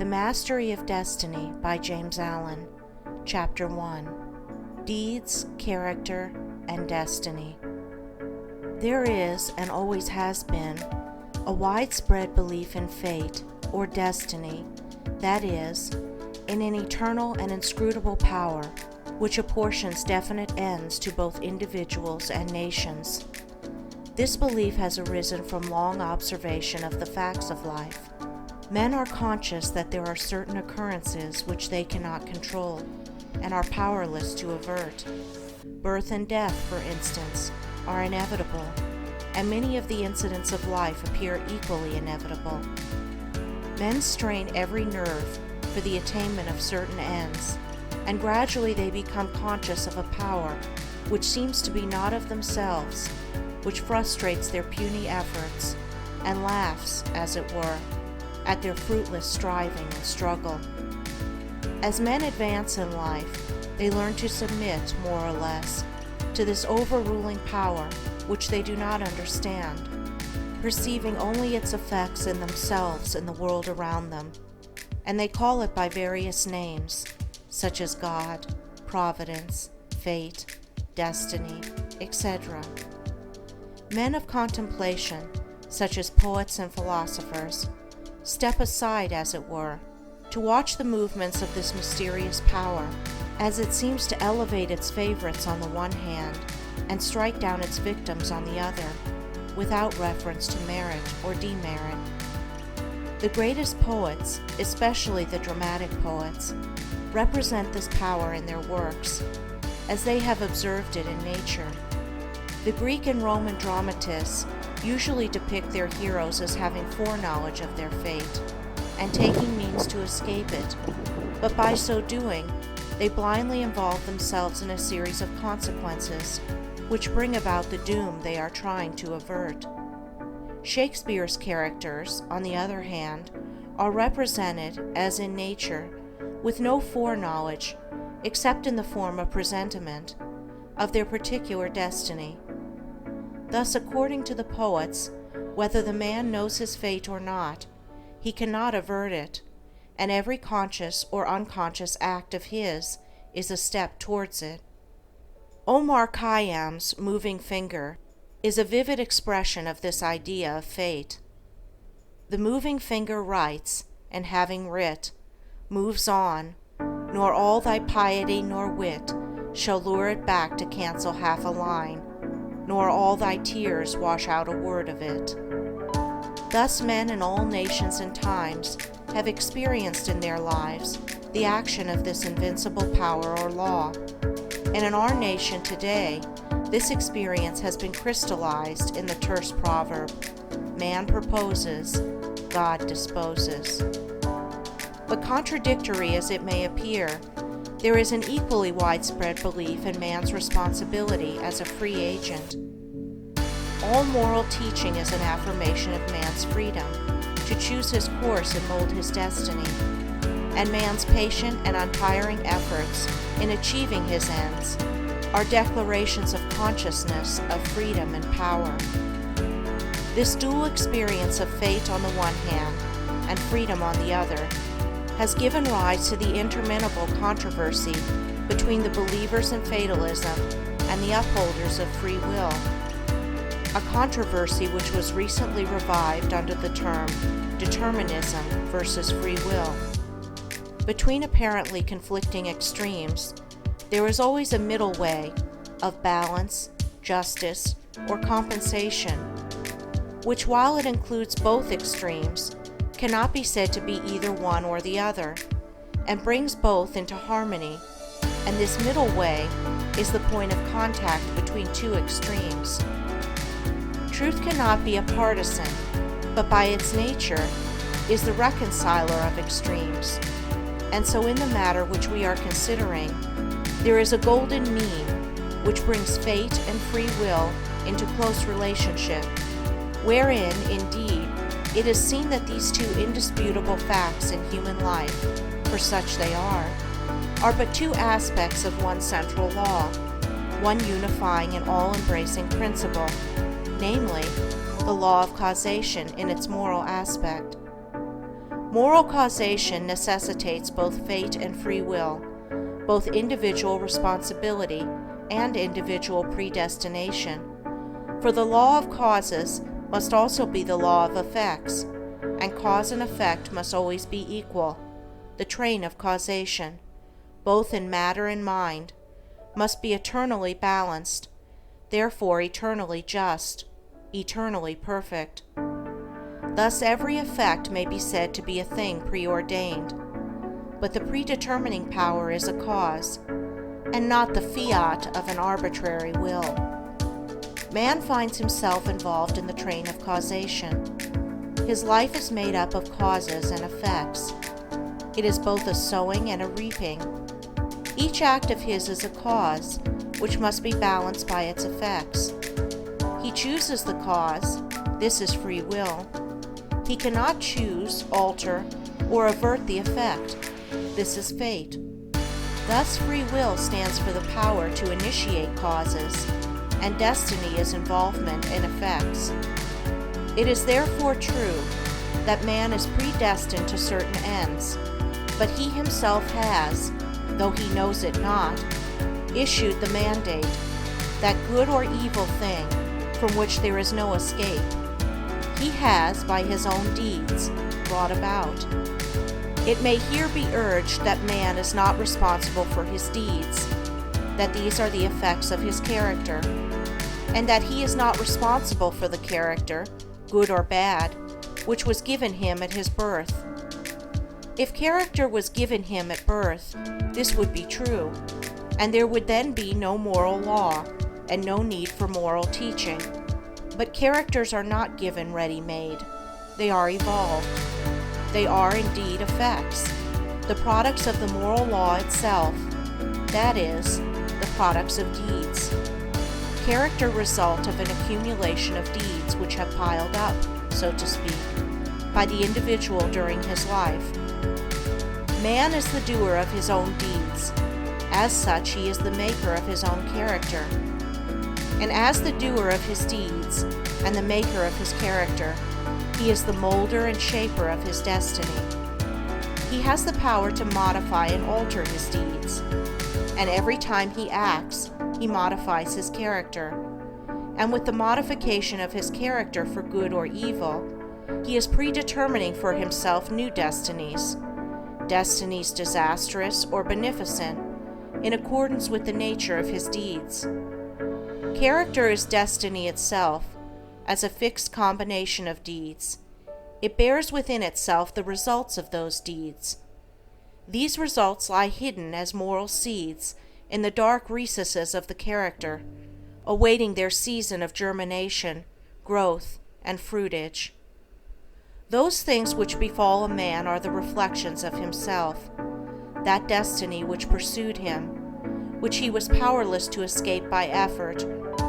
The Mastery of Destiny by James Allen, Chapter 1, Deeds, Character, and Destiny. There is, and always has been, a widespread belief in fate, or destiny, that is, in an eternal and inscrutable power, which apportions definite ends to both individuals and nations. This belief has arisen from long observation of the facts of life. Men are conscious that there are certain occurrences which they cannot control, and are powerless to avert. Birth and death, for instance, are inevitable, and many of the incidents of life appear equally inevitable. Men strain every nerve for the attainment of certain ends, and gradually they become conscious of a power which seems to be not of themselves, which frustrates their puny efforts, and laughs, as it were, at their fruitless striving and struggle. As men advance in life, they learn to submit, more or less, to this overruling power which they do not understand, perceiving only its effects in themselves and the world around them, and they call it by various names, such as God, Providence, Fate, Destiny, etc. Men of contemplation, such as poets and philosophers, step aside, as it were, to watch the movements of this mysterious power, as it seems to elevate its favorites on the one hand and strike down its victims on the other, without reference to merit or demerit. The greatest poets, especially the dramatic poets, represent this power in their works, as they have observed it in nature. The Greek and Roman dramatists usually depict their heroes as having foreknowledge of their fate and taking means to escape it, but by so doing, they blindly involve themselves in a series of consequences which bring about the doom they are trying to avert. Shakespeare's characters, on the other hand, are represented, as in nature, with no foreknowledge, except in the form of presentiment, of their particular destiny. Thus, according to the poets, whether the man knows his fate or not, he cannot avert it, and every conscious or unconscious act of his is a step towards it. Omar Khayyam's moving finger is a vivid expression of this idea of fate. The moving finger writes, and having writ, moves on, nor all thy piety nor wit shall lure it back to cancel half a line, nor all thy tears wash out a word of it. Thus men in all nations and times have experienced in their lives the action of this invincible power or law, and in our nation today, this experience has been crystallized in the terse proverb, man proposes, God disposes. But contradictory as it may appear, there is an equally widespread belief in man's responsibility as a free agent. All moral teaching is an affirmation of man's freedom to choose his course and mold his destiny, and man's patient and untiring efforts in achieving his ends are declarations of consciousness of freedom and power. This dual experience of fate on the one hand and freedom on the other has given rise to the interminable controversy between the believers in fatalism and the upholders of free will, a controversy which was recently revived under the term determinism versus free will. Between apparently conflicting extremes, there is always a middle way of balance, justice, or compensation, which, while it includes both extremes, cannot be said to be either one or the other, and brings both into harmony, and this middle way is the point of contact between two extremes. Truth cannot be a partisan, but by its nature is the reconciler of extremes, and so in the matter which we are considering, there is a golden mean which brings fate and free will into close relationship, wherein, indeed, it is seen that these two indisputable facts in human life, for such they are but two aspects of one central law, one unifying and all-embracing principle, namely, the law of causation in its moral aspect. Moral causation necessitates both fate and free will, both individual responsibility and individual predestination. For the law of causes must also be the law of effects, and cause and effect must always be equal. The train of causation, both in matter and mind, must be eternally balanced, therefore eternally just, eternally perfect. Thus every effect may be said to be a thing preordained, but the predetermining power is a cause, and not the fiat of an arbitrary will. Man finds himself involved in the train of causation. His life is made up of causes and effects. It is both a sowing and a reaping. Each act of his is a cause, which must be balanced by its effects. He chooses the cause. This is free will. He cannot choose, alter, or avert the effect. This is fate. Thus free will stands for the power to initiate causes, and destiny is involvement in effects. It is therefore true that man is predestined to certain ends, but he himself has, though he knows it not, issued the mandate, that good or evil thing from which there is no escape. He has, by his own deeds, brought about. It may here be urged that man is not responsible for his deeds, that these are the effects of his character, and that he is not responsible for the character, good or bad, which was given him at his birth. If character was given him at birth, this would be true, and there would then be no moral law, and no need for moral teaching. But characters are not given ready-made. They are evolved. They are indeed effects, the products of the moral law itself, that is, the products of deeds. Character result of an accumulation of deeds which have piled up, so to speak, by the individual during his life. Man is the doer of his own deeds. As such, he is the maker of his own character. And as the doer of his deeds and the maker of his character, he is the molder and shaper of his destiny. He has the power to modify and alter his deeds, and every time he acts, he modifies his character. And with the modification of his character for good or evil, he is predetermining for himself new destinies, destinies disastrous or beneficent, in accordance with the nature of his deeds. Character is destiny itself, as a fixed combination of deeds. It bears within itself the results of those deeds. These results lie hidden as moral seeds in the dark recesses of the character, awaiting their season of germination, growth, and fruitage. Those things which befall a man are the reflections of himself, that destiny which pursued him, which he was powerless to escape by effort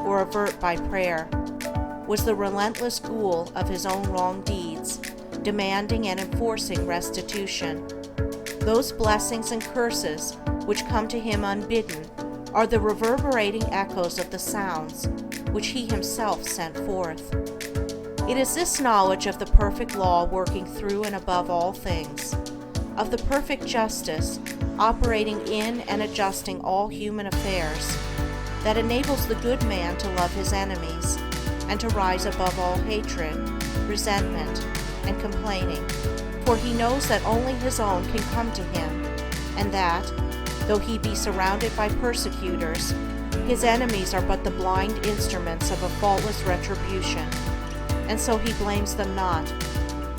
or avert by prayer, was the relentless ghoul of his own wrong deeds, demanding and enforcing restitution. Those blessings and curses which come to him unbidden are the reverberating echoes of the sounds which he himself sent forth. It is this knowledge of the perfect law working through and above all things, of the perfect justice operating in and adjusting all human affairs, that enables the good man to love his enemies and to rise above all hatred, resentment, and complaining, for he knows that only his own can come to him, and that, though he be surrounded by persecutors, his enemies are but the blind instruments of a faultless retribution, and so he blames them not,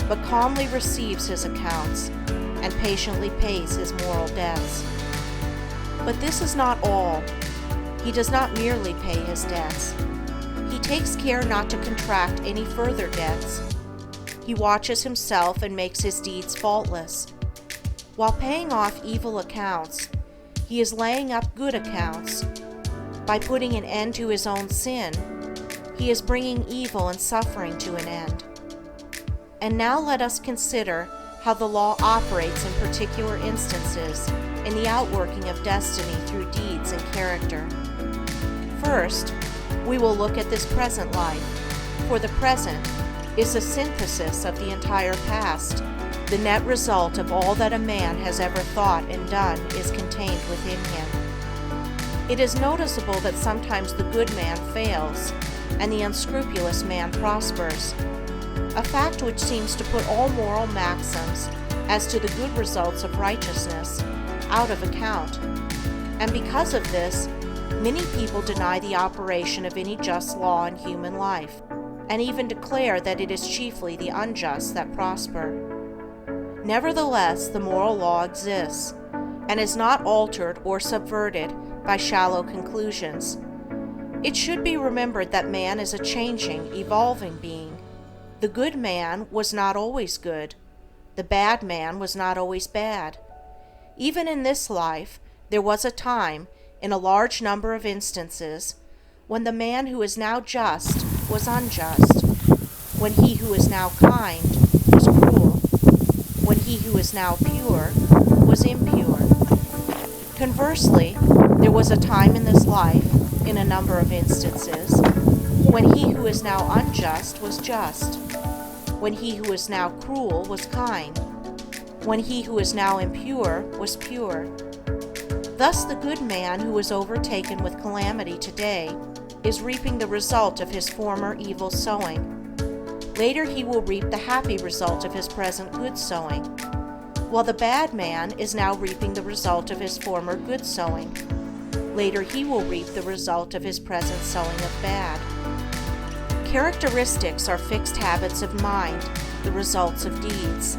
but calmly receives his accounts, and patiently pays his moral debts. But this is not all. He does not merely pay his debts. He takes care not to contract any further debts. He watches himself and makes his deeds faultless. While paying off evil accounts, he is laying up good accounts. By putting an end to his own sin, he is bringing evil and suffering to an end. And now let us consider how the law operates in particular instances in the outworking of destiny through deeds and character. First, we will look at this present life, for the present is a synthesis of the entire past, The net result of all that a man has ever thought and done is contained within him. It is noticeable that sometimes the good man fails and the unscrupulous man prospers, a fact which seems to put all moral maxims as to the good results of righteousness out of account. And because of this, many people deny the operation of any just law in human life, and even declare that it is chiefly the unjust that prosper. Nevertheless, the moral law exists, and is not altered or subverted by shallow conclusions. It should be remembered that man is a changing, evolving being. The good man was not always good. The bad man was not always bad. Even in this life, there was a time, in a large number of instances, when the man who is now just was unjust, when he who is now kind was cruel, when he who is now pure was impure. Conversely, there was a time in this life, in a number of instances, when he who is now unjust was just, when he who is now cruel was kind, when he who is now impure was pure. Thus the good man who is overtaken with calamity today is reaping the result of his former evil sowing. Later he will reap the happy result of his present good sowing, while the bad man is now reaping the result of his former good sowing. Later he will reap the result of his present sowing of bad. Characteristics are fixed habits of mind, the results of deeds.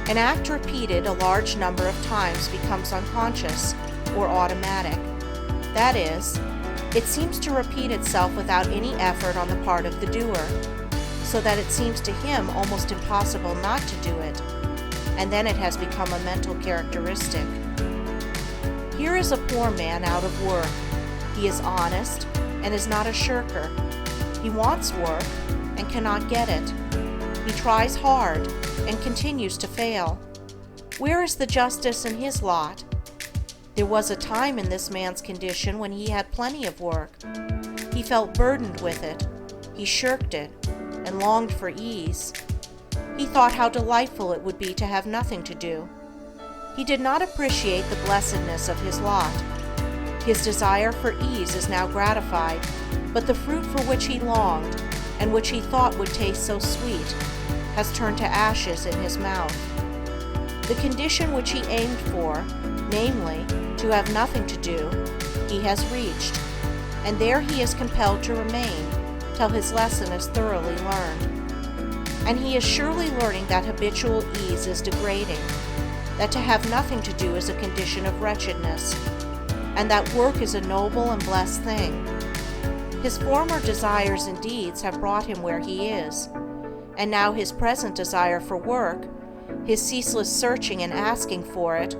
An act repeated a large number of times becomes unconscious or automatic. That is, it seems to repeat itself without any effort on the part of the doer, so that it seems to him almost impossible not to do it, and then it has become a mental characteristic. Here is a poor man out of work. He is honest and is not a shirker. He wants work and cannot get it. He tries hard and continues to fail. Where is the justice in his lot? There was a time in this man's condition when he had plenty of work. He felt burdened with it. He shirked it and longed for ease. He thought how delightful it would be to have nothing to do. He did not appreciate the blessedness of his lot. His desire for ease is now gratified, but the fruit for which he longed, and which he thought would taste so sweet, has turned to ashes in his mouth. The condition which he aimed for, namely, to have nothing to do, he has reached, and there he is compelled to remain till his lesson is thoroughly learned. And he is surely learning that habitual ease is degrading, that to have nothing to do is a condition of wretchedness, and that work is a noble and blessed thing. His former desires and deeds have brought him where he is, and now his present desire for work, his ceaseless searching and asking for it,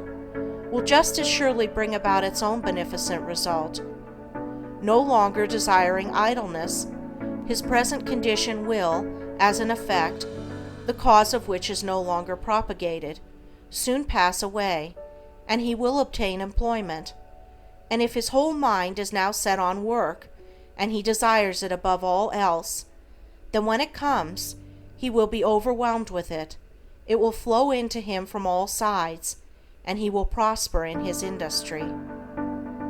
will just as surely bring about its own beneficent result. No longer desiring idleness, his present condition will, as an effect, the cause of which is no longer propagated, soon pass away, and he will obtain employment. And if his whole mind is now set on work, and he desires it above all else, then when it comes, he will be overwhelmed with it. It will flow into him from all sides, and he will prosper in his industry.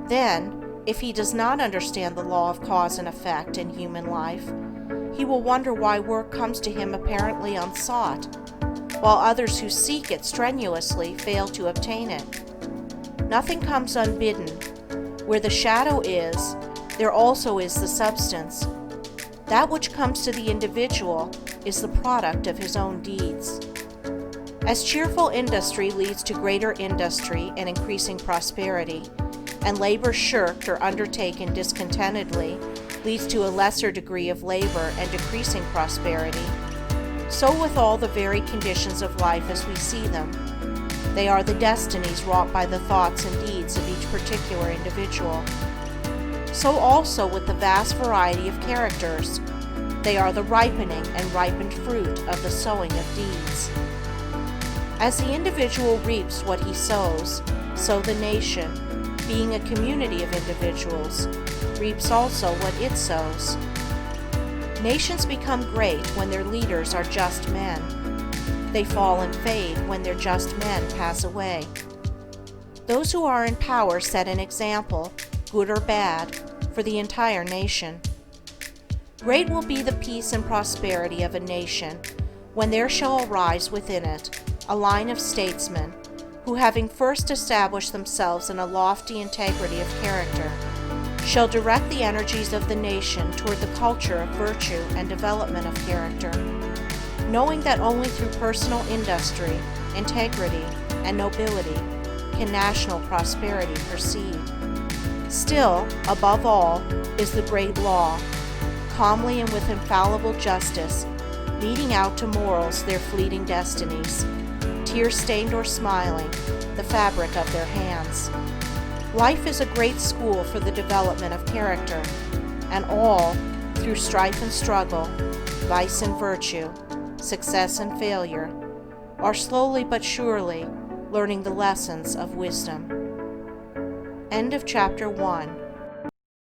Then, if he does not understand the law of cause and effect in human life, he will wonder why work comes to him apparently unsought, while others who seek it strenuously fail to obtain it. Nothing comes unbidden. Where the shadow is, there also is the substance. That which comes to the individual is the product of his own deeds. As cheerful industry leads to greater industry and increasing prosperity, and labor shirked or undertaken discontentedly leads to a lesser degree of labor and decreasing prosperity, so with all the varied conditions of life as we see them. They are the destinies wrought by the thoughts and deeds of each particular individual. So also with the vast variety of characters, they are the ripening and ripened fruit of the sowing of deeds. As the individual reaps what he sows, so the nation, being a community of individuals, reaps also what it sows. Nations become great when their leaders are just men. They fall and fade when their just men pass away. Those who are in power set an example, good or bad, for the entire nation. Great will be the peace and prosperity of a nation when there shall arise within it a line of statesmen who, having first established themselves in a lofty integrity of character, shall direct the energies of the nation toward the culture of virtue and development of character, knowing that only through personal industry, integrity, and nobility can national prosperity proceed. Still, above all, is the great law, calmly and with infallible justice, meting out to mortals their fleeting destinies, tear-stained or smiling, the fabric of their hands. Life is a great school for the development of character, and all, through strife and struggle, vice and virtue, success and failure, are slowly but surely learning the lessons of wisdom. End of chapter 1.